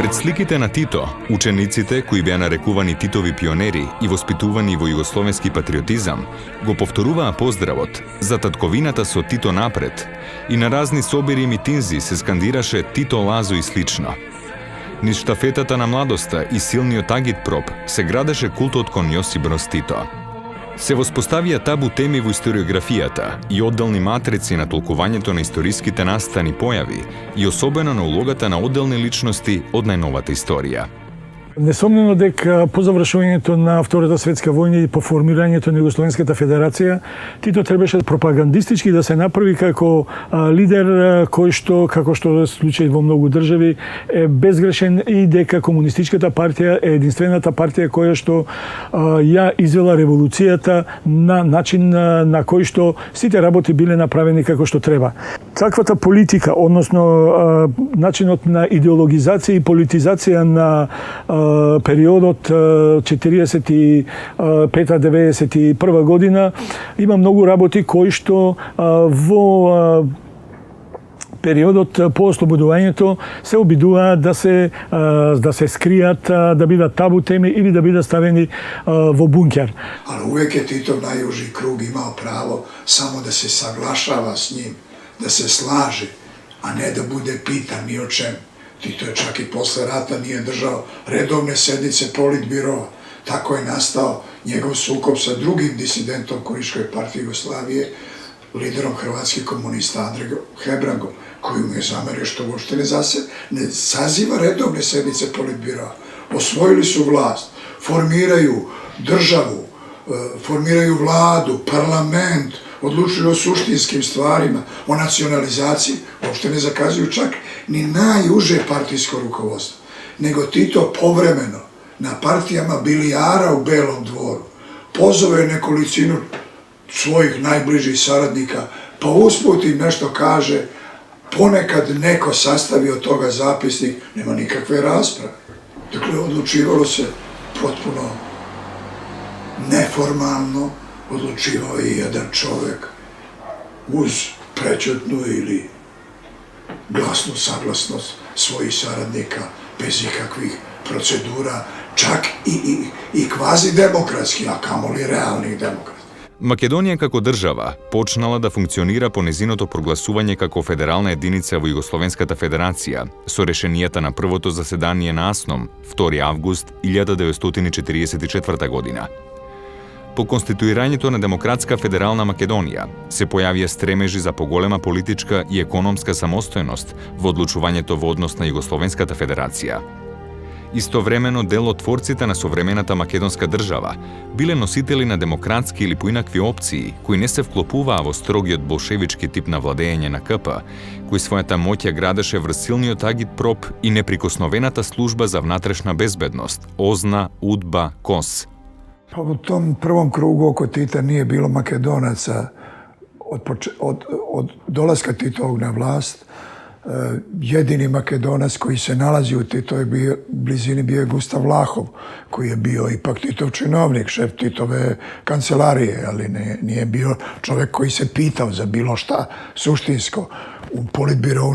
Пред сликите на Тито, учениците, кои беа нарекувани Титови пионери и воспитувани во југословенски патриотизам, го повторуваа поздравот за татковината со Тито напред и на разни собири и митинзи се скандираше Тито Лазо и слично. Низ штафетата на младоста и силниот агитпроп се градеше култот кон Јосип Броз Тито. Се воспоставија табу теми во историографијата и одделни матрици на толкувањето на историските настани појави и особено на улогата на одделни личности од најновата историја. Несомнено дека по завршувањето на Втората светска војна и по формирањето на Југословенската федерација, Тито требаше пропагандистички да се направи како лидер кој што, како што е случај во многу држави, е безгрешен и дека комунистичката партија е единствената партија која што ја извела револуцијата на начин на кој што сите работи биле направени како што треба. Таквата политика, односно начинот на идеологизација и политизација на периодот 45-91 година има многу работи кои што во периодот по ослободувањето се обидуваа да се скријат, да бидат табу теми или да бидат ставени во бункер. Ali uvek je Titov najuži krug imao pravo samo da se saglašava s njim, da se slaže, a ne da bude pitan ni o čemu. Tito je čak i posle rata nije držao redovne sednice politbirova. Tako je nastao njegov sukob sa drugim disidentom Komunističke partije Jugoslavije, liderom hrvatskih komunista Andrejom Hebrangom, koji mu je zamerio što uopšte ne saziva redovne sednice politbirova. Osvojili su vlast, formiraju državu, formiraju vladu, parlament, odlučuju o suštinskim stvarima, o nacionalizaciji, uopšte ne zakazuju čak ni najuže partijsko rukovodstvo, nego Tito povremeno na partijama bilijara u Belom dvoru pozove nekolicinu svojih najbližih saradnika, pa usput im nešto kaže, ponekad neko sastavi od toga zapisnik, nema nikakve rasprave. Dakle, odlučivalo se potpuno neformalno, odlučivao je jedan čovjek uz prećutnu ili glasnu saglasnost svojih saradnika, bez ikakvih procedura, čak i kvazi demokratski, a kamoli realnih demokratski. Македонија како држава почнала да функционира по незиното прогласување како федерална единица во Југословенската федерација со решенијата на првото заседание на АСНОМ 2 август 1944 година. По конституирањето на Демократска федерална Македонија се појавија стремежи за поголема политичка и економска самостојност во одлучувањето во однос на Југословенската федерација. Истовремено делотворците на современата македонска држава биле носители на демократски или поинакви опции кои не се вклопуваа во строгиот болшевички тип на владење на КП, кој својата моќ ја градеше врз силниот агитпроп и неприкосновената служба за внатрешна безбедност, ОЗНА, УДБА, КОС. Pa u tom prvom krugu oko Tita nije bilo Makedonaca. Od dolaska Titovog na vlast, jedini Makedonac koji se nalazi u Titovoj blizini bio je Gustav Vlahov, koji je bio ipak Titov činovnik, šef Titove kancelarije, ali nije bio čovjek koji se pitao za bilo šta suštinsko. U politbirovu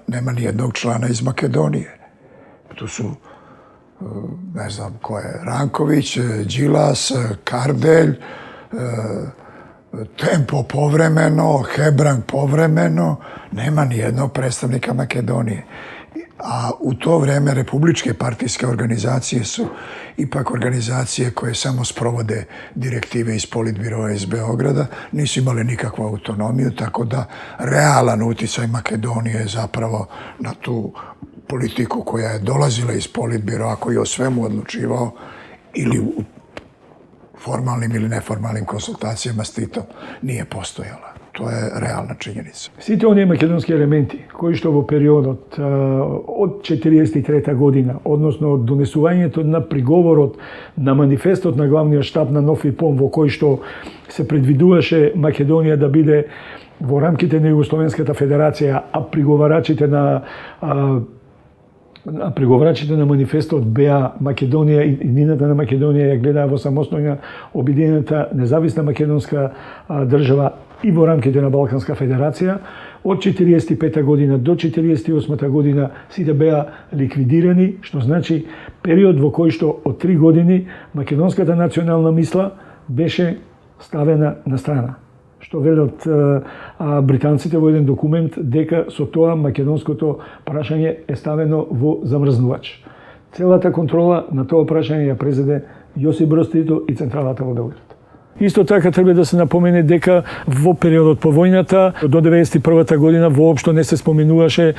nema nijednog člana iz Makedonije. Tu su ne znam ko je, Ranković, Đilas, Kardelj, Tempo povremeno, Hebrang povremeno, nema ni jednog predstavnika Makedonije. A u to vreme republičke partijske organizacije su ipak organizacije koje samo sprovode direktive iz politbirova iz Beograda, nisu imale nikakvu autonomiju, tako da realan uticaj Makedonije je zapravo na tu politiku koja je dolazila iz politbirova, koji je o svemu odlučivao ili u formalnim ili neformalnim konsultacijama s Titom nije postojala. To je realna činjenica. Сите оние македонски елементи кои што во периодот од 43 година, односно од донесувањето на приговорот на манифестот на главниот штаб на Нов ИПОМ, во кој што се предвидуваше Македонија да биде во рамките на Југословенската федерација, а преговарачите на манифестот беа Македонија и иднината на Македонија ја гледаа во самостојна обединената независна македонска држава и во рамките на Балканска федерација. Од 45 година до 48 година сите беа ликвидирани, што значи период во кој што од 3 години македонската национална мисла беше ставена на страна. Што велат британците во еден документ дека со тоа македонското прашање е ставено во замрзнувач. Целата контрола на тоа прашање ја презеде Јосип Броз Тито и централата во Белград. Исто така треба да се напомене дека во периодот по војната до 91 година воопшто не се споменуваше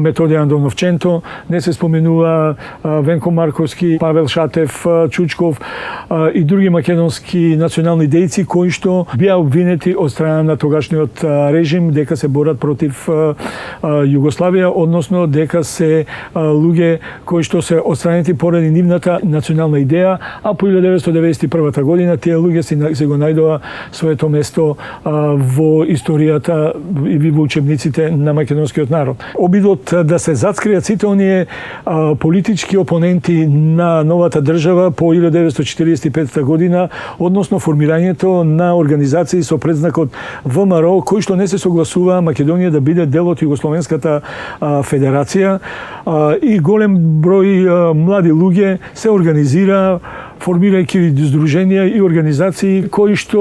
Методи Андоновченто, не се споменува Венко Марковски, Павел Шатев, Чучков и други македонски национални дејци кои што беа обвинети од страна на тогашниот режим дека се борат против Југославија, односно дека се луѓе кои што се отстранети поради нивната национална идеја, а по 1991 година тие луѓе се го најдоа своето место во историјата и во учебниците на македонскиот народ. Обидот да се зацкријат сите оние политички опоненти на новата држава по 1945 година, односно формирањето на организации со предзнакот ВМРО, кои што не се согласуваа Македонија да биде дел од Југословенската федерација, и голем број млади луѓе се организира формирајќи здруженија и организации кои што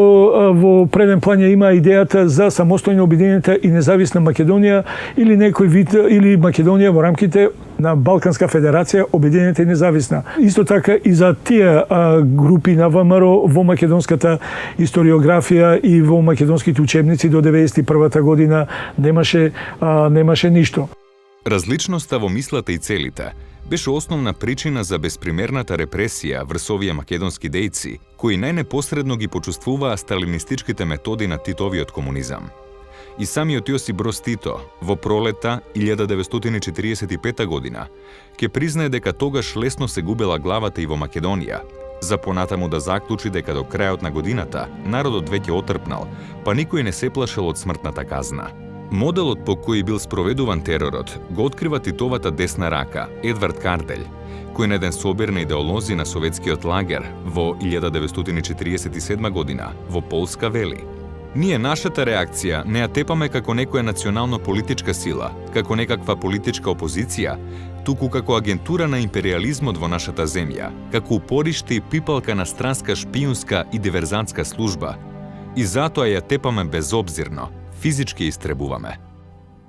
во преден план има идејата за самостојно обединета и независна Македонија или некој вид или Македонија во рамките на Балканска федерација обединета и независна. Исто така и за тие групи на ВМРО во македонската историографија и во македонските учебници до 91 година немаше ништо. Различноста во мислата и целите беше основна причина за безпримерната репресија врз овие македонски дејци, кои најнепосредно ги почувствуваа сталинистичките методи на Титовиот комунизам. И самиот Јосип Броз Тито во пролета 1945 година ќе признае дека тогаш лесно се губела главата и во Македонија, за понатаму да заклучи дека до крајот на годината народот веќе отрпнал, па никој не се плашел од смртната казна. Моделот по кој бил спроведуван теророт го открива Титовата десна рака, Едвард Карделј, кој на еден собир на идеолози на советскиот лагер во 1947 година во Полска вели: "Ние нашата реакција не ја тепаме како некоја национално-политичка сила, како некаква политичка опозиција, туку како агентура на империализмот во нашата земја, како упориште и пипалка на странска шпиунска и диверзантска служба. И затоа ја тепаме безобзирно, физички истребуваме."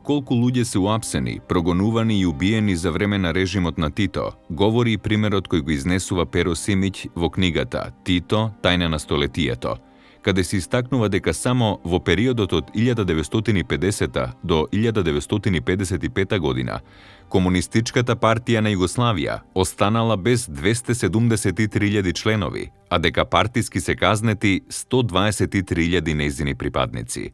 Колку луѓе се уапсени, прогонувани и убиени за време на режимот на Тито, говори и примерот кој го изнесува Перо Симиќ во книгата Тито, тајна на столетието, каде се истакнува дека само во периодот од 1950 до 1955 година Комунистичката партија на Југославија останала без 273.000 членови, а дека партиски се казнети 123.000 нејзини припадници.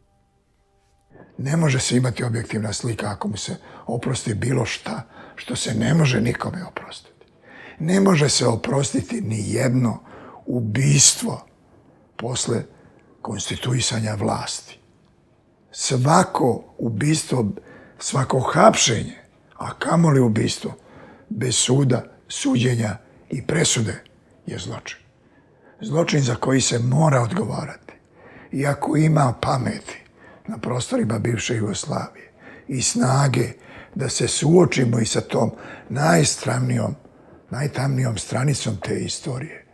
Ne može se imati objektivna slika ako mu se oprosti bilo šta što se ne može nikome oprostiti. Ne može se oprostiti ni jedno ubistvo posle konstituisanja vlasti. Svako ubistvo, svako hapšenje, a kamoli ubistvo, bez suda, suđenja i presude je zločin. Zločin za koji se mora odgovarati. I ako ima pameti na prostorima bivše Jugoslavije i snage da se suočimo i sa tom najtamnijom stranicom te istorije,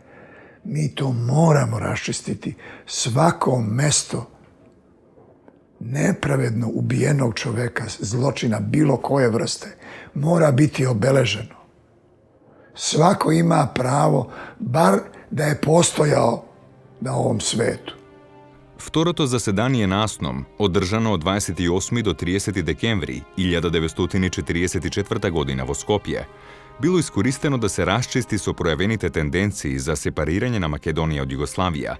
mi to moramo raščistiti. Svako mesto nepravedno ubijenog čoveka, zločina bilo koje vrste, mora biti obeleženo. Svako ima pravo, bar da je postojao na ovom svetu. Второто заседание на АСНОМ, одржано од 28 до 30 декември 1944 година во Скопје, било искористено да се расчисти со пројавените тенденции за сепарирање на Македонија од Југославија,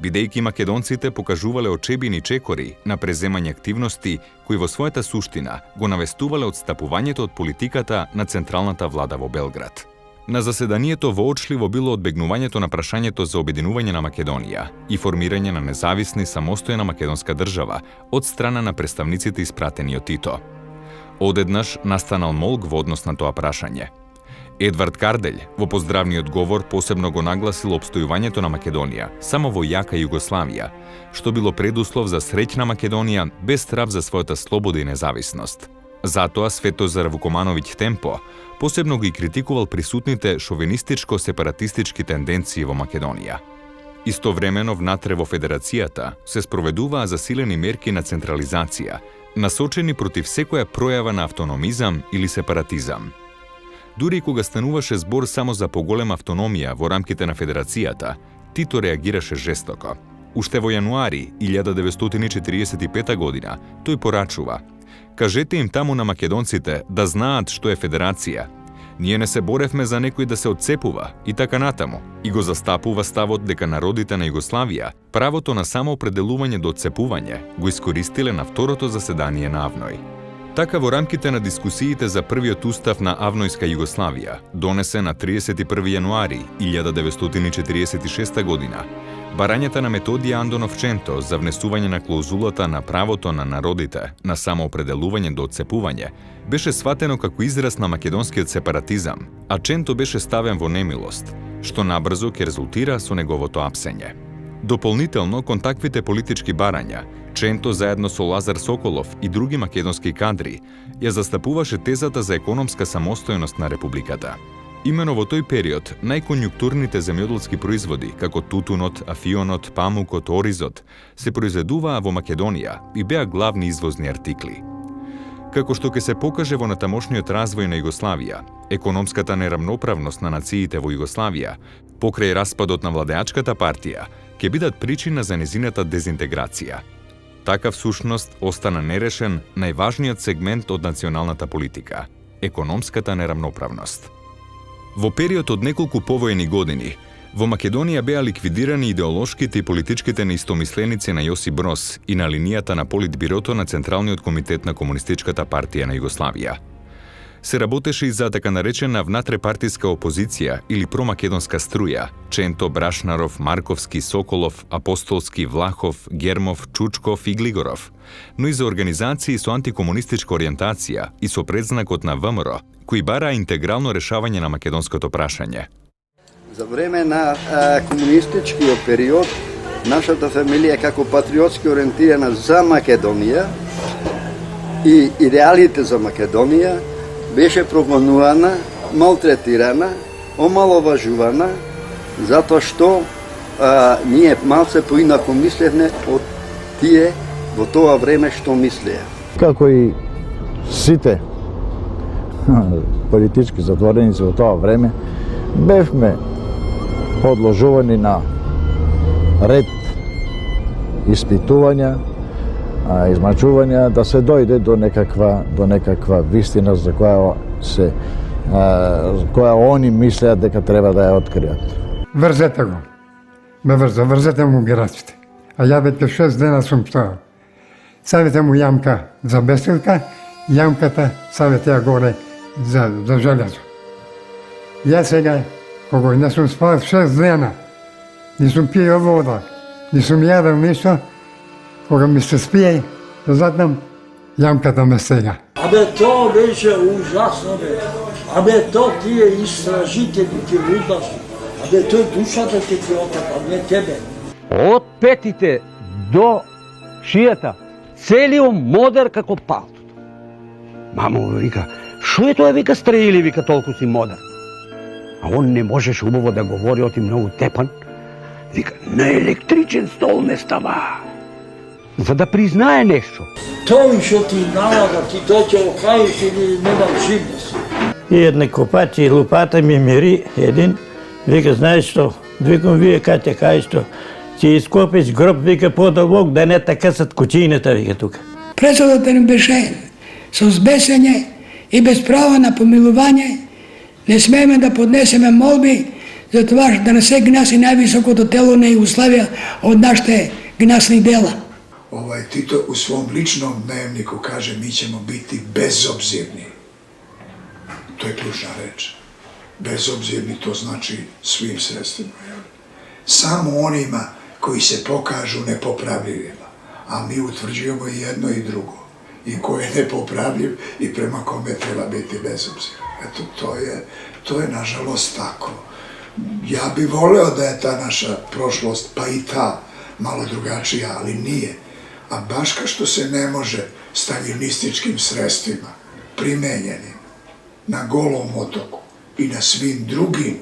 бидејќи македонците покажувале очебини чекори на преземање активности кои во својата суштина го навестувале одстапувањето од политиката на централната влада во Белград. На заседанието воочливо било одбегнувањето на прашањето за обединување на Македонија и формирање на независна и самостојна македонска држава од страна на представниците испратени од Тито. Одеднаш настанал молк во однос на тоа прашање. Едвард Карделј во поздравниот говор посебно го нагласил опстојувањето на Македонија само во јака Југославија, што било предуслов за среќна Македонија без страв за својата слобода и независност. Затоа Светозар Вукомановиќ Темпо посебно ги критикувал присутните шовинистичко-сепаратистички тенденции во Македонија. Истовремено внатре во Федерацијата се спроведуваа засилени мерки на централизација, насочени против секоја пројава на автономизам или сепаратизам. Дури и кога стануваше збор само за поголема автономија во рамките на Федерацијата, Тито реагираше жестоко. Уште во јануари 1945 година тој порачува: "Кажете им таму на македонците да знаат што е Федерација. Ние не се боревме за некој да се отцепува и така натаму." И го застапува ставот дека народите на Југославија правото на самоопределување до отцепување го искористиле на второто заседание на Авној. Така во рамките на дискусиите за првиот устав на Авнојска Југославија, донесен на 31 јануари 1946 година, барањата на Методија Андонов Ченто за внесување на клаузулата на правото на народите на самоопределување до отцепување беше сватено како израз на македонскиот сепаратизам, а Ченто беше ставен во немилост, што набрзо ќе резултира со неговото апсење. Дополнително, кон таквите политички барања, Ченто заедно со Лазар Соколов и други македонски кадри ја застапуваше тезата за економска самостојност на републиката. Имено во тој период, најконјунктурните земјоделски производи, како тутунот, афионот, памукот, оризот, се произведуваа во Македонија и беа главни извозни артикли. Како што ќе се покаже во натамошниот развој на Југославија, економската неравноправност на нациите во Југославија, покрај распадот на владеачката партија, ќе бидат причина за незината дезинтеграција. Така всушност остана нерешен најважниот сегмент од националната политика – економската неравноправност. Во период од неколку повоени години, во Македонија беа ликвидирани идеолошките и политичките неистомисленици на Јосип Броз и на линијата на Политбирото на Централниот комитет на Комунистичката партија на Југославија. Се работеше и за така наречена внатрепартиска опозиција или промакедонска струја – Ченто, Брашнаров, Марковски, Соколов, Апостолски, Влахов, Гермов, Чучков и Глигоров, но и за организации со антикомунистичка ориентација и со предзнакот на ВМРО, кои бараа интегрално решавање на македонското прашање. За време на комунистичкиот период, нашата фамилија како патриотски ориентирана за Македонија и идеалите за Македонија беше прогонувана, малтретирана, омаловажувана, затоа што ние малце поинако мислевме од тие во тоа време што мислеа. Како и сите политички затвореници во тоа време, бевме подложувани на ред испитувања, измачувања, да се дојде до некаква вистина за која они мислеат дека треба да ја откријат. Врзете го. Врзете му граците. А ја веќе 6 дена сум стојал. Ставите му јамка за бесилка, јамката ставите ја горе за железо. Ја сега, кога не сум спал 6 дена, не сум пиел вода, не сум јадел ништо, кога ми се спие, да задам, јамката ме стега. Абе, то беше ужасно, бе. Абе, то тие истражители, ти лудаши. Абе, тој душата ти отапа, не тебе. Од петите до шијата, целиот модер како палтото. Мамо вика, шо е тоа, вика, стреили, вика, толку си модер. А он не можеше убаво да говори, оти многу тепан. Вика, на електричен стол не става. За да признае нешто. Тој што ти налага, ти доќе окајиш или нема живност. И една копачи и лупата ми мери един. Вика, знаеш што, викам, вие кате кај што, ќе ископиш гроб, вика, подолбок, да не така сад кучината, вика, тука. Пресудата ни беше со збесење и без право на помилување. Не смееме да поднесеме молби за това да не се гнаси највисокото тело на Југославија од нашите гнасни дела. Тито у свом личном дневнику каже, ми ćemo biti bezobzirni. To je ključna reč. Bezobzirni to znači svim sredstvima. Samo onima koji se pokažu nepopravljivima. A mi utvrđujemo i jedno i drugo. I ko je nepopravljiv i prema kome treba biti bezobziran. Eto, to je nažalost tako. Ja bi voleo da je ta naša prošlost, pa i ta, malo drugačija, ali nije. A baš kao što se ne može staljinističkim sredstvima, primenjenim na Golom otoku i na svim drugim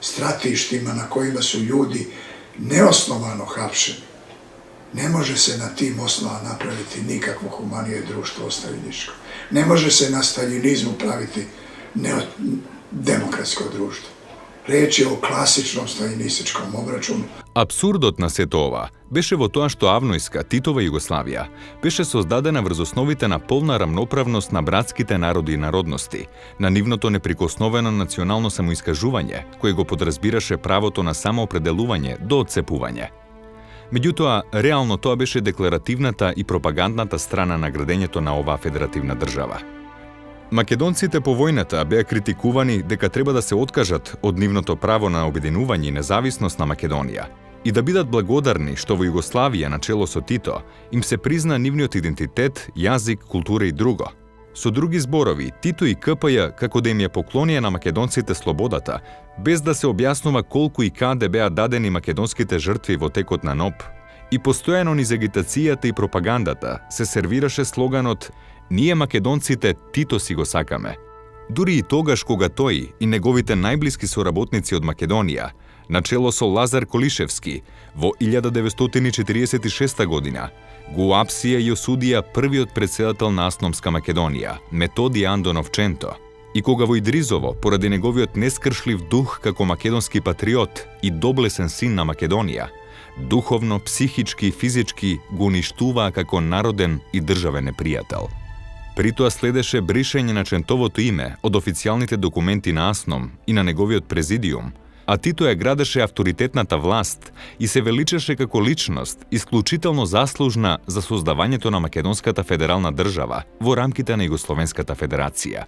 stratištima na kojima su ljudi neosnovano hapšeni, ne može se na tim osnovama napraviti nikakvo humanije društvo ostaljiničko. Ne može se na staljinizmu praviti demokratsko društvo. Реч е о класичном сталинистичком обрачуну. Абсурдот на сето ова беше во тоа што авнојска Титова Југославија беше создадена врз основите на полна рамноправност на братските народи и народности, на нивното неприкосновено национално самоискажување, кое го подразбираше правото на самоопределување до отцепување. Меѓутоа, реално тоа беше декларативната и пропагандната страна на градењето на оваа федеративна држава. Македонците по војната беа критикувани дека треба да се откажат од нивното право на обединување и независност на Македонија и да бидат благодарни што во Југославија на чело со Тито им се призна нивниот идентитет, јазик, култура и друго. Со други зборови, Тито и КПЈ како да им ја поклонија на македонците слободата, без да се објаснува колку и каде беа дадени македонските жртви во текот на НОБ, и постојано низ агитацијата и пропагандата се сервираше слоганот «Ние македонците Тито си го сакаме». Дури и тогаш кога тој и неговите најблиски соработници од Македонија, начело со Лазар Колишевски, во 1946 година, го уапсија и осудија првиот председател на Асномска Македонија, Методи Андонов Ченто, и кога во Идризово, поради неговиот нескршлив дух како македонски патриот и доблесен син на Македонија, духовно, психички и физички го уништуваа како народен и државен непријател. При тоа следеше бришење на Чентовото име од официјалните документи на Асном и на неговиот президиум, а Тито ја градеше авторитетната власт и се величеше како личност исклучително заслужна за создавањето на Македонската федерална држава во рамките на Југословенската федерација.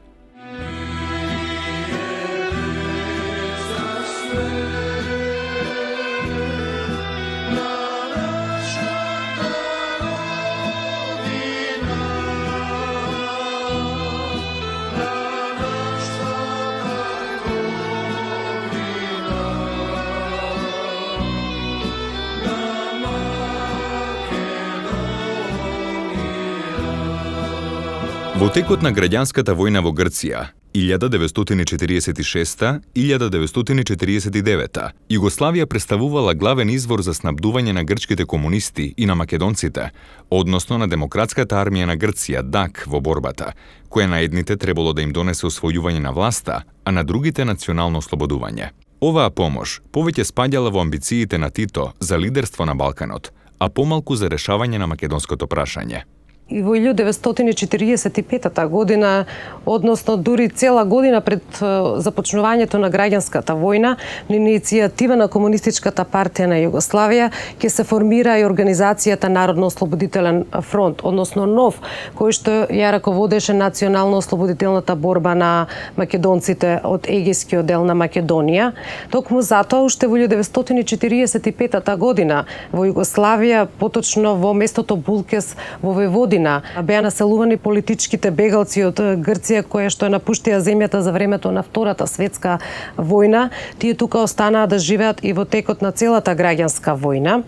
Во текот на граѓанската војна во Грција, 1946-1949, Југославија представувала главен извор за снабдување на грчките комунисти и на македонците, односно на Демократската армија на Грција, ДАК, во борбата, која на едните требало да им донесе освојување на власта, а на другите национално ослободување. Оваа помош повеќе спаѓала во амбициите на Тито за лидерство на Балканот, а помалку за решавање на македонското прашање. И во 1945 година, односно дури цела година пред започнувањето на граѓанската војна, на иницијатива на Комунистичката партија на Југославија ќе се формира и организацијата Народно-ослободителен фронт, односно НОВ, кој што ја раководеше национално-ослободителната борба на македонците од Егејскиот дел на Македонија. Токму затоа уште во 1945 година во Југославија, поточно во местото Булкес во Војводина, беа населувани политичките бегалци од Грција која што напуштија земјата за времето на Втората светска војна. Тие тука останаа да живеат и во текот на целата граѓанска војна.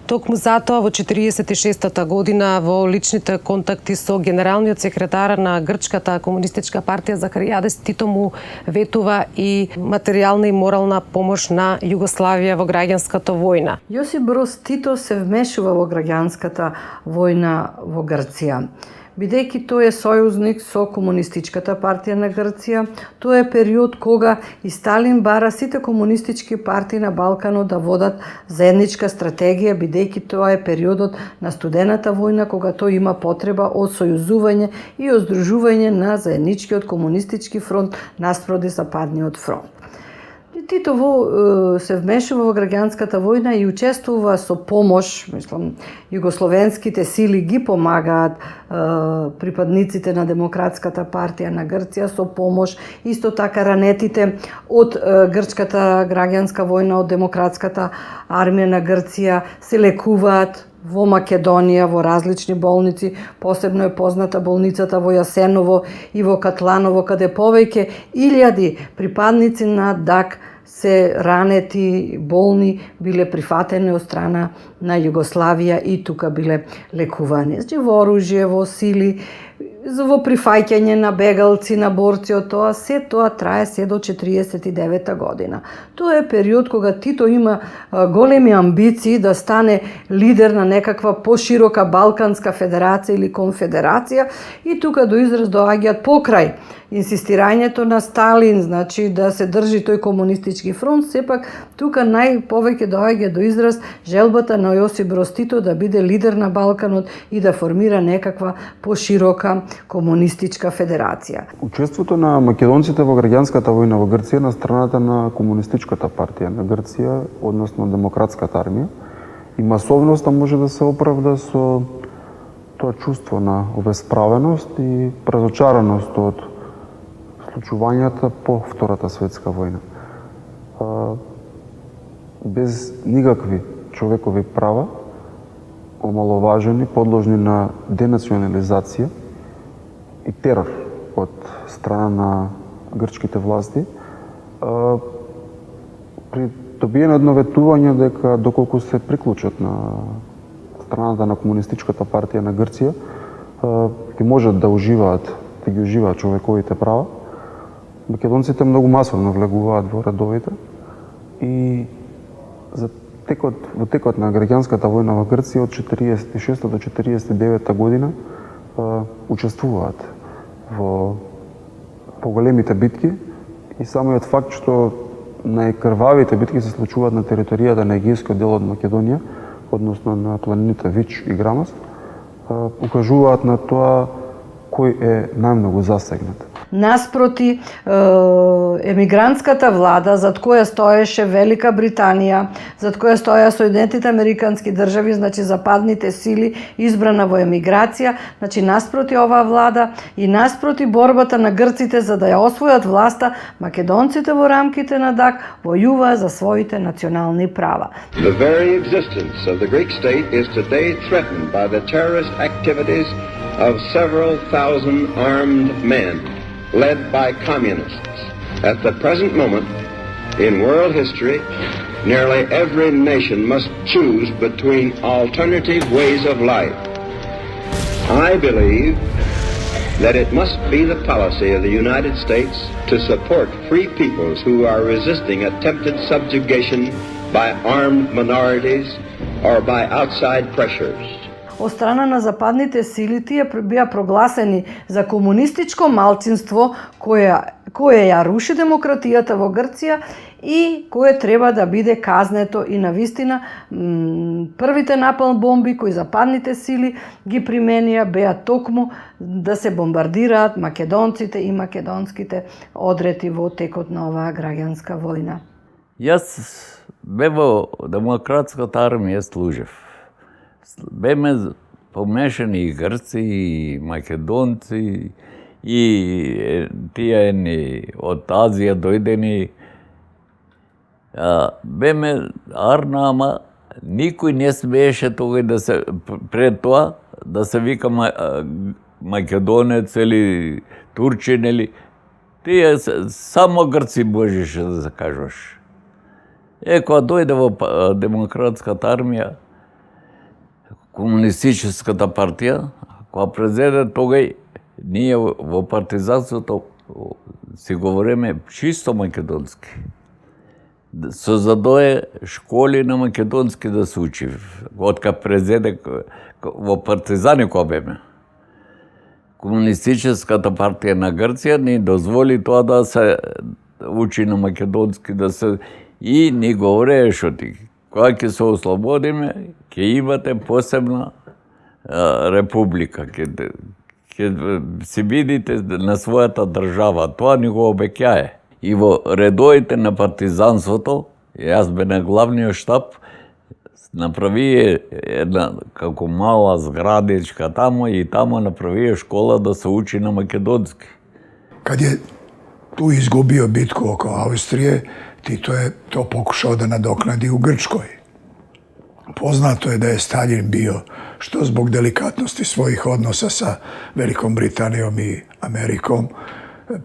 Токму затоа во 1946 година во личните контакти со генералниот секретар на Грчката комунистичка партија Захаријадис, Тито му ветува и материјална и морална помош на Југославија во граѓанската војна. Јосип Броз Тито се вмешува во граѓанската војна во Грција. Бидејќи тој е сојузник со Комунистичката партија на Грција, тоа е период кога и Сталин бара сите комунистички партии на Балканот да водат заедничка стратегија, бидејќи тоа е периодот на студената војна, кога тој има потреба од сојузување иоздружување на заедничкиот комунистички фронт наспроти Западниот фронт. Тито се вмешува во граѓанската војна и учествува со помош, југословенските сили ги помагаат припадниците на Демократската партија на Грција со помош, исто така ранетите од Грчката граѓанска војна, од Демократската армија на Грција се лекуваат во Македонија, во различни болници, посебно е позната болницата во Јасеново и во Катланово, каде повеќе илјади припадници на ДАК се ранети, болни, биле прифатени од страна на Југославија и тука биле лекувани. Значи, во оружје, во сили, во прифаќање на бегалци, на борци од тоа, се тоа трае се до 49 година. Тоа е период кога Тито има големи амбиции да стане лидер на некаква поширока Балканска федерација или конфедерација и тука до израз доаѓаат покрај инсистирањето на Сталин, значи да се држи тој комунистички фронт, сепак тука најповеќе доаѓа до израз желбата на Јосип Броз Тито да биде лидер на Балканот и да формира некаква поширока комунистичка федерација. Учеството на македонците во граѓанската војна во Грција на страната на Комунистичката партија на Грција, односно Демократската армија, и масовноста може да се оправда со тоа чувство на обесправеност и разочараност од случувањата по Втората светска војна. Без никакви човекови права, омаловажени, подложни на денационализација и терор од страна на грчките власти, при добиено едно ветување дека доколку се приклучат на страната на Комунистичката партија на Грција, ќе можат да ги уживаат човековите права, македонците многу масовно влегуваат во редовите и во текот на граѓанската војна во Грција од 46 до 49 година учествуваат во поголемите битки и самиот факт што најкрвавите битки се случуваат на територијата на егејскиот дел од Македонија, односно на планините Вич и Грамас, укажуваат на тоа кој е најмногу засегнат. Наспроти емигрантската влада, зад која стоеше Велика Британија, зад која стоја Соединетите Американски држави, значи западните сили, избрана во емиграција, значи наспроти оваа влада и наспроти борбата на грците за да ја освојат власта, македонците во рамките на ДАК војуваа за своите национални права. The very existence of the Greek state is today threatened by the terrorist activities of several thousand armed men led by communists. At the present moment, in world history, nearly every nation must choose between alternative ways of life. I believe that it must be the policy of the United States to support free peoples who are resisting attempted subjugation by armed minorities or by outside pressures. Од страна на западните сили тие беа прогласени за комунистичко малцинство кое ја руши демократијата во Грција и кое треба да биде казнето и навистина првите напалм бомби кои западните сили ги применија беа токму да се бомбардираат македонците и македонските одрети во текот на оваа граѓанска војна. Јас бе во Демократската армија служев. Беме помешани и грци, и македонци, и тие од Азија дојдени. Беме арна, ама никој не смееше тогај да се пред тоа да се вика македонец или турчин или тие само грци можеше да се кажеш. Кога дојде во Демократската армија, Комунистичката партија, кога презеде тогај, ние во партизанството си говориме чисто македонски. Создадое школи на македонски да се учи. Откако презеде во партизани кога беме. Комунистичката партија на Грција ни дозволи тоа да се учи на македонски, и ни говорее што ти. Кога ќе се ослободиме, ќе имате посебна република, ќе си видите на својата држава. Тоа ни го обеќае. И во редовите на партизанството, јас бе на главниот штаб, направие една како мала зградичка тамо и тамо направие школа да се учи на македонски. Kad je tu izgubio bitku oko Austrije, Tito je to pokušao da nadoknadi u Grčkoj. Poznato je da je Staljin bio, što zbog delikatnosti svojih odnosa sa Velikom Britanijom i Amerikom,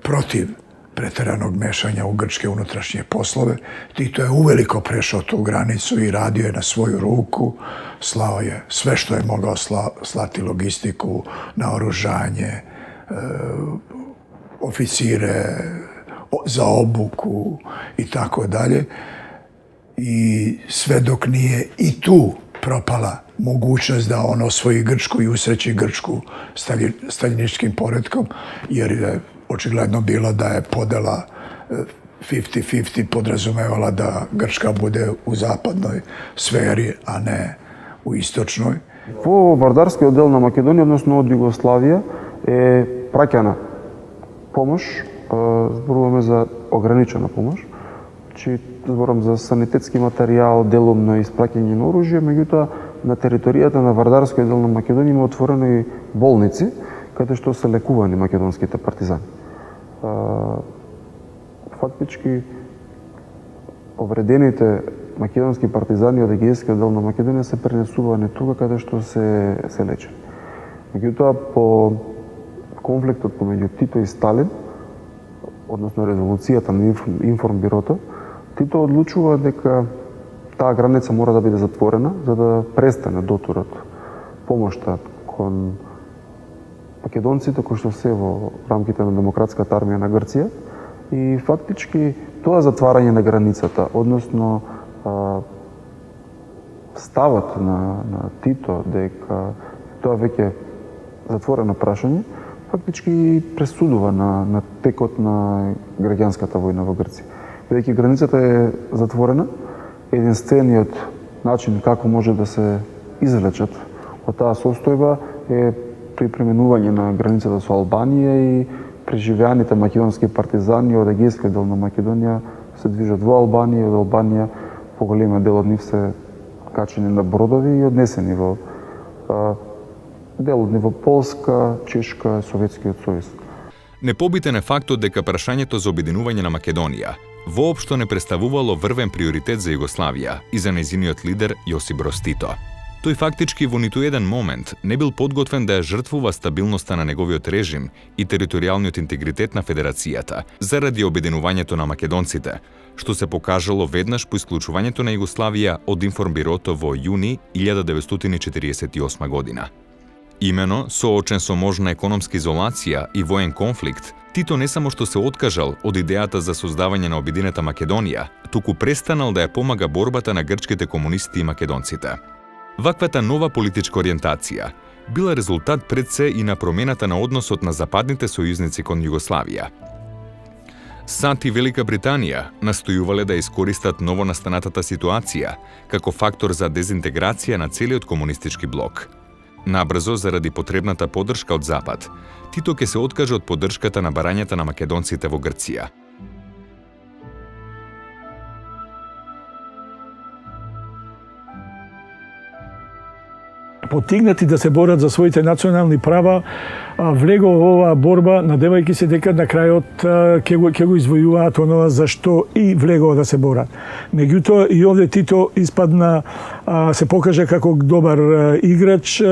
protiv preteranog mešanja u grčke unutrašnje poslove. Tito je uveliko prešao tu granicu i radio je na svoju ruku, slao je sve što je mogao slati, logistiku, naoružanje, oficire za obuku i tako dalje. I sve dok nije i tu propala mogućnost da on osvoji Grčku i usreći Grčku staljinističkim poretkom, jer je očigledno bilo da je podela 50-50 podrazumevala da Grčka bude u zapadnoj sferi, a ne u istočnoj. Во Вардарскиот дел на Македонија, односно од Југославија, е праќана помош, зборуваме за ограничена помош, зборам за санитетски материјал, делумно испраќање на оружје, меѓутоа на територијата на Вардарскиот дел на Македонија има отворени болници, каде што се лекувани македонските партизани. Фактички, повредените македонски партизани од Егејскиот дел на Македонија се пренесувани тука каде што се лечени. Меѓутоа, по конфликтот помеѓу Тито и Сталин, односно резолуцијата на Информбирото, Тито одлучува дека таа граница мора да биде затворена за да престане дотурот помошта кон македонците кои што се во рамките на демократската армија на Грција и фактички тоа затварање на границата, односно ставот на Тито дека тоа веќе затворено прашање, фактички пресудува на текот на граѓанската војна во Грција. Бидејќи границата е затворена, единствениот начин како може да се излечат од таа состојба е при пременување на границата со Албанија и преживеаните македонски партизани од Егејскиот дел на Македонија се движат во Албанија и од Албанија поголемиот дел од нив се качени на бродови и однесени во дел од нив во Полска, Чешка, Советскиот сојуз. Непобитен е фактот дека прашањето за обединување на Македонија воопшто не представувало врвен приоритет за Југославија и за нејзиниот лидер Јосип Броз Тито. Тој фактички во ниту еден момент не бил подготвен да ја жртвува стабилноста на неговиот режим и територијалниот интегритет на Федерацијата заради обединувањето на македонците, што се покажало веднаш по исклучувањето на Југославија од Информбирото во јуни 1948 година. Имено, соочен со можна економска изолација и воен конфликт, Тито не само што се откажал од идејата за создавање на обединета Македонија, туку престанал да ја помага борбата на грчките комунисти и македонците. Ваквата нова политичка ориентација била резултат пред се и на промената на односот на западните сојузници кон Југославија. САД и Велика Британија настојувале да искористат новонастанатата ситуација како фактор за дезинтеграција на целиот комунистички блок. Набрзо, заради потребната поддршка од Запад, Тито ќе се откаже од поддршката на барањата на македонците во Грција. Потигнати да се борат за своите национални права, влегол во оваа борба, надевајќи се дека на крајот ќе го извојуваат онова за што и влегол да се борат. Меѓутоа и овде Тито испадна, се покаже како добар играч,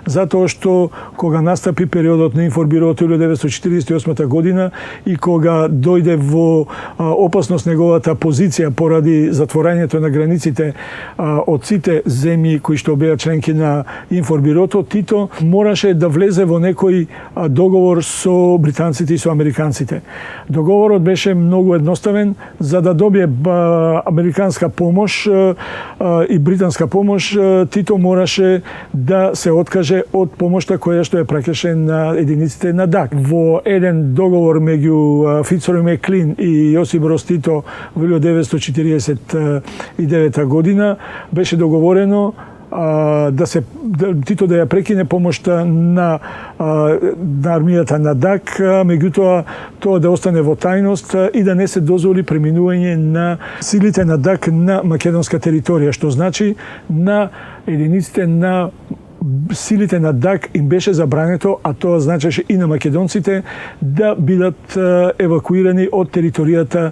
затоа што кога настапи периодот на Информбирото 1948 година и кога дојде во опасност неговата позиција поради затворањето на границите од сите земји кои што беа членки на Информбирото, Тито мораше да влезе во некој договор со британците и со американците. Договорот беше многу едноставен, за да добие американска помош и британска помош, Тито мораше да се откаже од помошта која што ја праќаше на единиците на ДАК. Во еден договор меѓу Фицрој Меклин и Јосип Броз Тито во 1949 година беше договорено Тито да ја прекине помошта на армијата на ДАК, меѓутоа тоа да остане во тајност и да не се дозволи преминување на силите на ДАК на македонска територија, што значи на единиците на силите на ДАК им беше забрането, а тоа значеше и на македонците да бидат евакуирани од територијата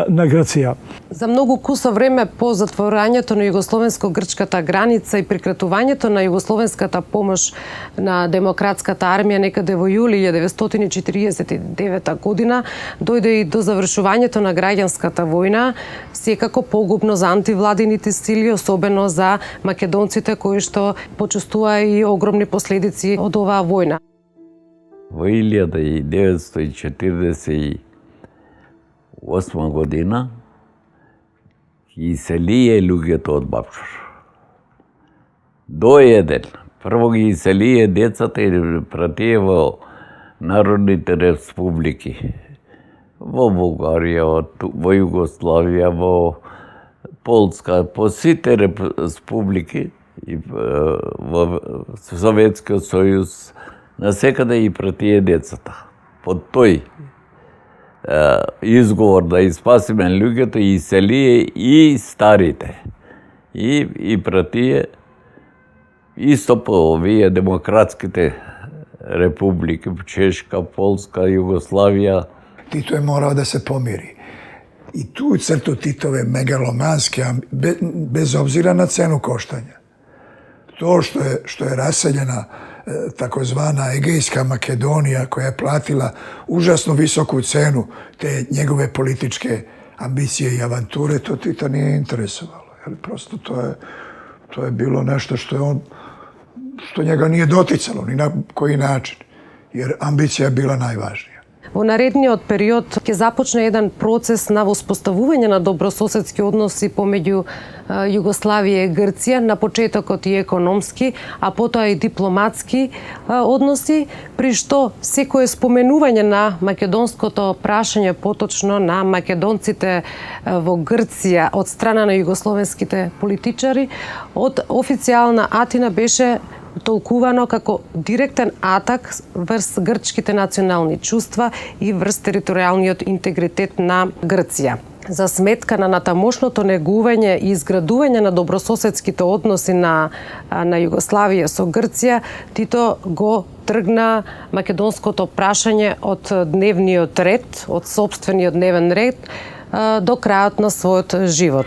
на Грција. За многу кусо време по затворањето на југословенско-грчката граница и прекратувањето на југословенската помош на демократската армија некаде во јули 1949 година дојде и до завршувањето на граѓанската војна, секако погубно за антивладините сили, особено за македонците кои што почувствуваа и огромни последици од оваа војна. Во 1948 година иселие луѓето од Бапчор. Доеден. Прво ги иселие децата и пратие во народните республики. Во Бугарија, во Југославија, во Полска, по сите республики и во Советскиот сојуз, насекаде и пратие децата. Под тој изговор да испасиме луѓето и иселие и старите. И пратие исто по овие демократските републики, Чешка, Полска, Југославија. Тито е морao да се помири. I tu crtu Titove megalomanske, bez obzira na cenu koštanja. To što je raseljena takozvana Egejska Makedonija, koja je platila užasno visoku cenu te njegove političke ambicije i avanture, to Tita nije interesovalo. Jer prosto to je bilo nešto što njega nije doticalo ni na koji način. Jer ambicija je bila najvažnija. Во наредниот период ќе започне еден процес на воспоставување на добрососедски односи помеѓу Југославија и Грција, на почетокот и економски, а потоа и дипломатски односи, при што секое споменување на македонското прашање, поточно на македонците во Грција од страна на југословенските политичари, од официјална Атина беше толкувано како директен атак врз грчките национални чувства и врз територијалниот интегритет на Грција. За сметка на натамошното негување и изградување на добрососедските односи на Југославија со Грција, Тито го тргна македонското прашање од дневниот ред, од сопствениот дневен ред, до крајот на својот живот.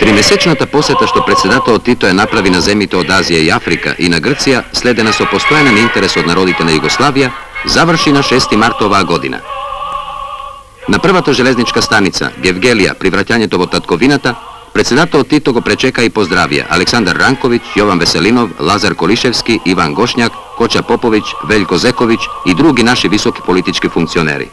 Тримесечната посета што председателот Тито е направи на земите од Азија и Африка и на Грција, следена со постојанен интерес од народите на Југославија, заврши на 6 март оваа година. На првата железничка станица, Гевгелија, при враќањето во татковината, председателот Тито го пречека и поздравија Александар Ранковиќ, Јован Веселинов, Лазар Колишевски, Иван Гошњак, Коча Поповиќ, Велјко Зековиќ и други наши високи политички функционери.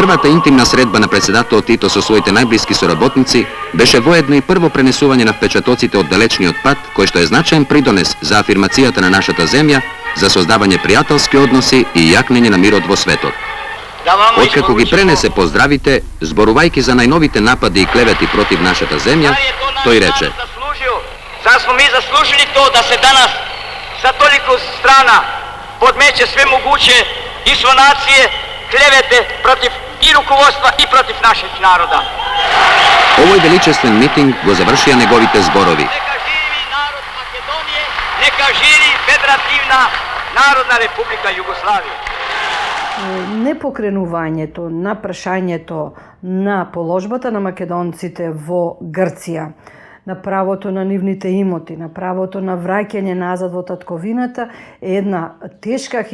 Првата интимна средба на председателот Тито со своите најблиски соработници беше воедно и прво пренесување на впечатоците од далечниот пат, кој што е значаен придонес за афирмацијата на нашата земја, за создавање пријателски односи и јакнење на мирот во светот. Откако ги пренесе поздравите, зборувајќи за најновите напади и клевети против нашата земја, тој рече: Зар смо ми заслужили то да се данас за толико страна подмече све могуче дисонације, клевете против и руководства и против нашeg народа. Овој величествен митинг го завршија неговите зборови. Нека живи народ Македонije, нека живи Федеративна Народна Република Југославија. Непокренувањето на прашањето на положбата на македонците во Грција, на правото на нивните имоти, на правото на враќање назад во татковината е една тешка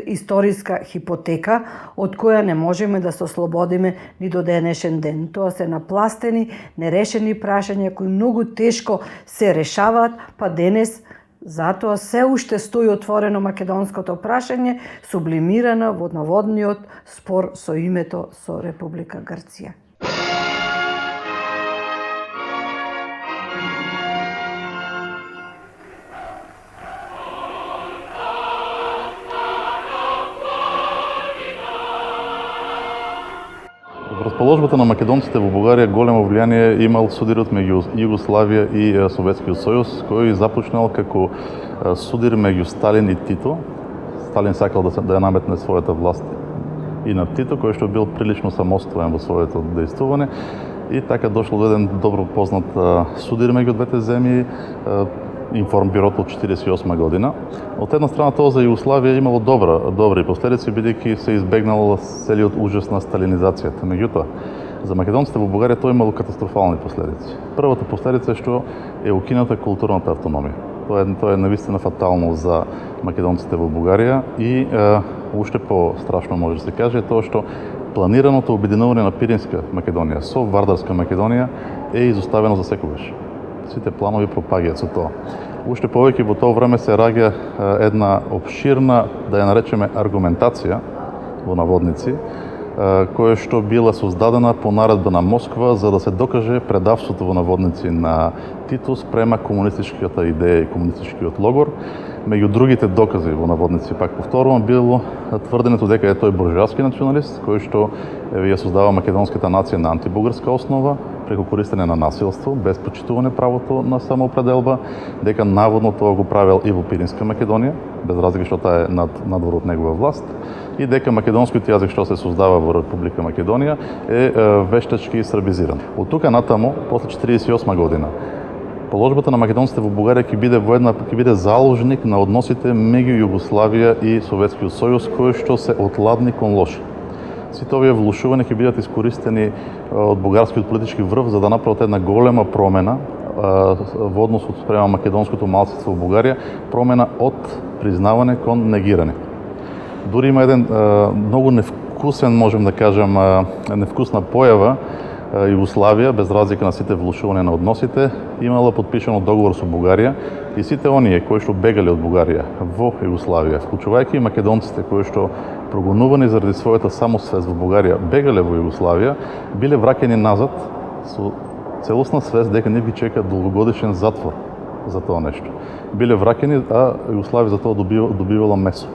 историска хипотека од која не можеме да се ослободиме ни до денешен ден. Тоа се напластени, нерешени прашања кои многу тешко се решаваат, па денес затоа се уште стои отворено македонското прашање, сублимирано во наводниот спор со името со Република Грција. положбата на македонците во Бугарија големо влијание имал судирот меѓу Југославија и Советскиот сојуз, кој започнал како судир меѓу Сталин и Тито. Сталин сакал да ја наметне својата власт и на Тито, кој што бил прилично самостоен во своето дејствување. И така дошло до еден добро познат судир меѓу двете земји, Информбирото од 1948 година. Од една страна тоа за Југославија имало добри последици, бидејќи се избегнало целиот ужас на сталинизацијата. Меѓутоа, за македонците во Бугарија тоа имало катастрофални последици. Првата последица е што е укината културната автономија. Тоа е навистина фатално за македонците во Бугарија и уште по-страшно може да се каже тоа што планираното обединување на Пиринска Македонија со Вардарска Македонија е изоставено за секогаш. Сите планови пропаѓаат со тоа. Уште повеќе во тоа време се раѓа една обширна, да ја наречеме, аргументација во наводници, која што била создадена по наредба на Москва за да се докаже предавството во наводници на Тито спрема комунистичката идеја и комунистичкиот логор. Меѓу другите докази во наводници, пак повторувам, било тврденето дека е тој буржојски националист, кој што ја создава македонската нација на антибугарска основа, преку користење на насилство, без почитување правото на самоопределба, дека наводно тоа го правел и во Пиринска Македонија, без разлика што таа е надвор од негова власт, и дека македонскиот јазик што се создава во Република Македонија е вештачки србизиран. Од тука натаму, после 1948 година, положбата на македонците во Бугарија ќе биде заложник на односите меѓу Југославија и Советскиот сојуз, кои што се од ладни кон лоши. Сите овие влушувања ќе бидат искористени од бугарскиот политички врв за да направат една голема промена во односот спрема македонското малцинство во Бугарија, промена од признавање кон негирање. Дури има еден многу невкусен, можем да кажем, невкусна појава. Југославија, без разлика на сите влушувања на односите, имала подпишано договор со Бугарија и сите оние кои што бегале од Бугарија во Југославија, вклучувајќи и македонците кои што прогонувани заради својата самосвест во Бугарија бегале во Југославија, биле враќани назад со целосна свест дека не ги чека долгогодишен затвор за тоа нешто. Биле враќани, а Југославија за тоа добивала месо.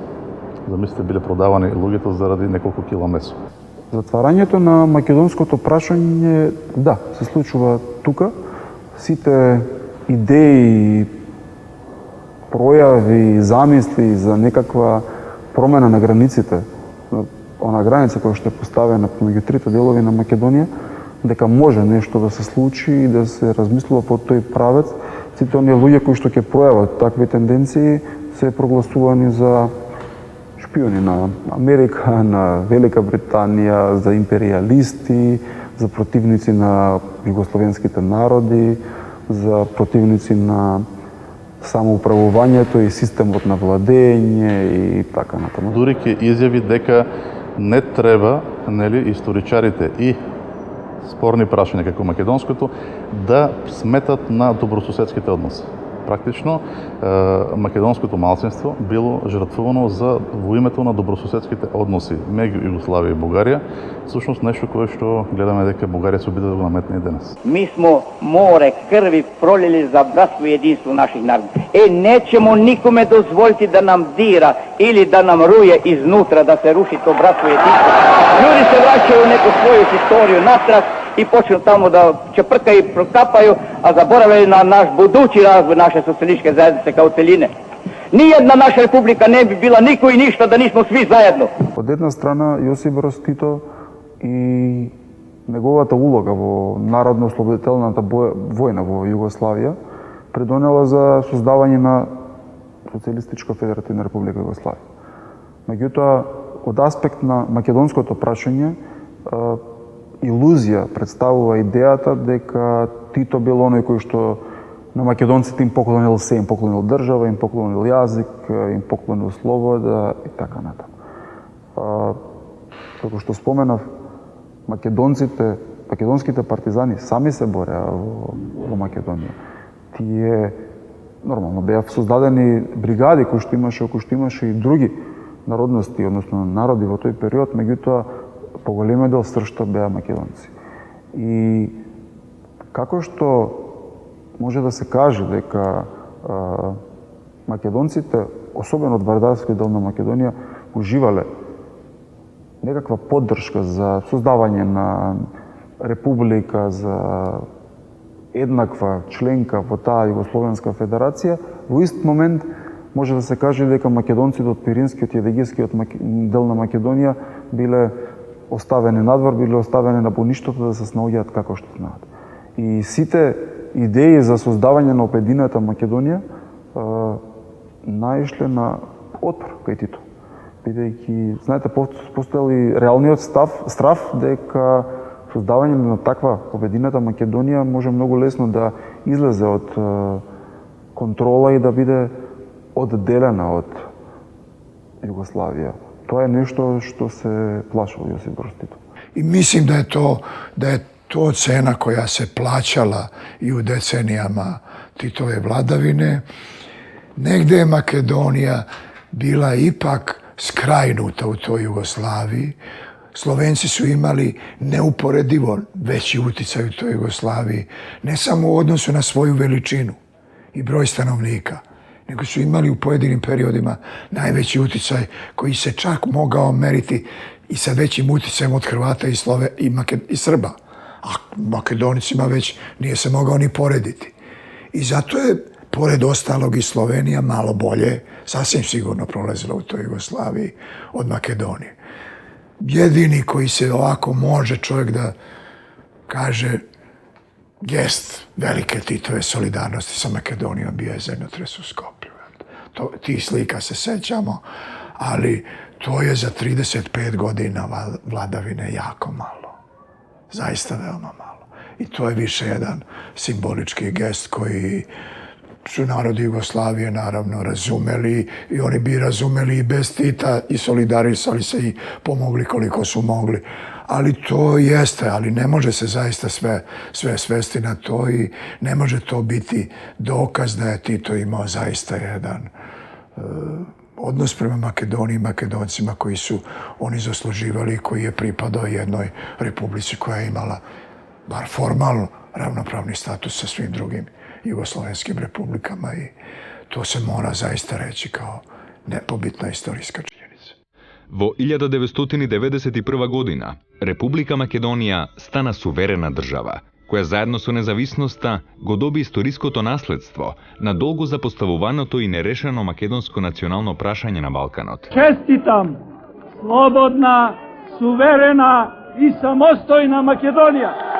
Замислите, биле продавани луѓето заради неколку кила месо. Затварањето на македонското прашање, да, се случува тука. Сите идеи, пројави, замисли за некаква промена на границите, она граница која што е поставена меѓу трите делови на Македонија, дека може нешто да се случи и да се размислува по тој правец, сите оние луѓе кои што ќе пројават такви тенденции се прогласувани за шпиони на Америка, на Велика Британија, за империјалисти, за противници на југословенските народи, за противници на самоуправувањето и системот на владење и така натаму. Дури ќе изјави дека не треба, нели, историчарите и спорни прашања како македонското да сметат на добрососедските односи. Практично, македонското малцинство било жртвувано во името на добрососедските односи меѓу Југославија и Бугарија, всушност нешто кое што гледаме дека Бугарија се обиде да го наметне и денес. Mi smo more krvi prolili za bratstvo i jedinstvo naših naroda. Nećemo nikome dozvoliti da nam dira ili da nam ruje iznutra da se ruši to bratstvo i jedinstvo. Ljudi se vraćaju u neku svoju historiju natrag i počnu tamo da čeprkaju i prokapaju, a zaboravljaju na naš budući razvoj naše socijalističke zajednice kao celine. Nijedna naša republika ne bi bila niko i ništa da nismo svi zajedno. Од една страна, Јосип Брз Тито и неговата улога во народно-ослободителната војна во Југославија придонела за создавање на Социјалистичка федеративна република Југославија. Меѓутоа, од аспект на македонското прашање, илузија представува идејата дека Тито бил оној кој што на македонците им поклонил се, им поклонил држава, им поклонил јазик, им поклонил слобода и така натаму. Како што споменав, македонските партизани сами се бореа во Македонија. Тие нормално беа создадени бригади кои што имаше и други народности, односно народи во тој период, меѓутоа поголемиот дел сршта беа македонци. И како што може да се каже дека македонците, особено од вардарскиот дел на Македонија, уживале некаква поддршка за создавање на република, за еднаква членка во таа Југословенска федерација, во ист момент може да се каже дека македонците од Пиринскиот и Егејскиот дел на Македонија биле оставени надвор, биле оставени на боништото да се снаоѓаат како што знаат. И сите идеи за создавање на обединета Македонија наишле на отпор кај Тито. Бидејќи, знаете, постоел и реалниот страв дека создавање на таква обединета Македонија може многу лесно да излезе од контрола и да биде одделена од Југославија. Тоа е нешто што се плашил Јосип Брз Тито. I mislim da je to cena koja se plaćala i u decenijama Titove vladavine. Negde je Makedonija bila ipak skrajnuta u toj Jugoslaviji. Slovenci su imali neuporedivo veći uticaj u toj Jugoslaviji, ne samo u odnosu na svoju veličinu i broj stanovnika, nego su imali u pojedinim periodima najveći uticaj koji se čak mogao meriti i sa većim uticajem od Hrvata i Srba. A Makedonicima već nije se mogao ni porediti. I zato je, pored ostalog, i Slovenija malo bolje, sasvim sigurno prolazila u toj Jugoslaviji od Makedonije. Jedini koji se ovako može čovjek da kaže gest velike Titove solidarnosti sa Makedonijom bio je zemljotres u Skoplju. Tih slika se sećamo, ali to je za 35 godina vladavine jako malo. Zaista veoma malo. I to je više jedan simbolički gest koji su narodi Jugoslavije naravno razumeli i oni bi razumeli i bez Tita i solidarisali se i pomogli koliko su mogli. Ali to jeste, ali ne može se zaista sve svesti na to i ne može to biti dokaz da je Tito imao zaista jedan odnos prema Makedoniji i Makedoncima koji su oni zasluživali i koji je pripadao jednoj republici koja je imala bar formalno ravnopravni status sa svim drugim jugoslovenskim republikama i to se mora zaista reći kao nepobitna istorijska činjenica. Во 1991 година, Република Македонија стана суверена држава, која заедно со независноста го доби историското наследство на долго запоставуваното и нерешено македонско национално прашање на Балканот. Честитам слободна, суверена и самостојна Македонија!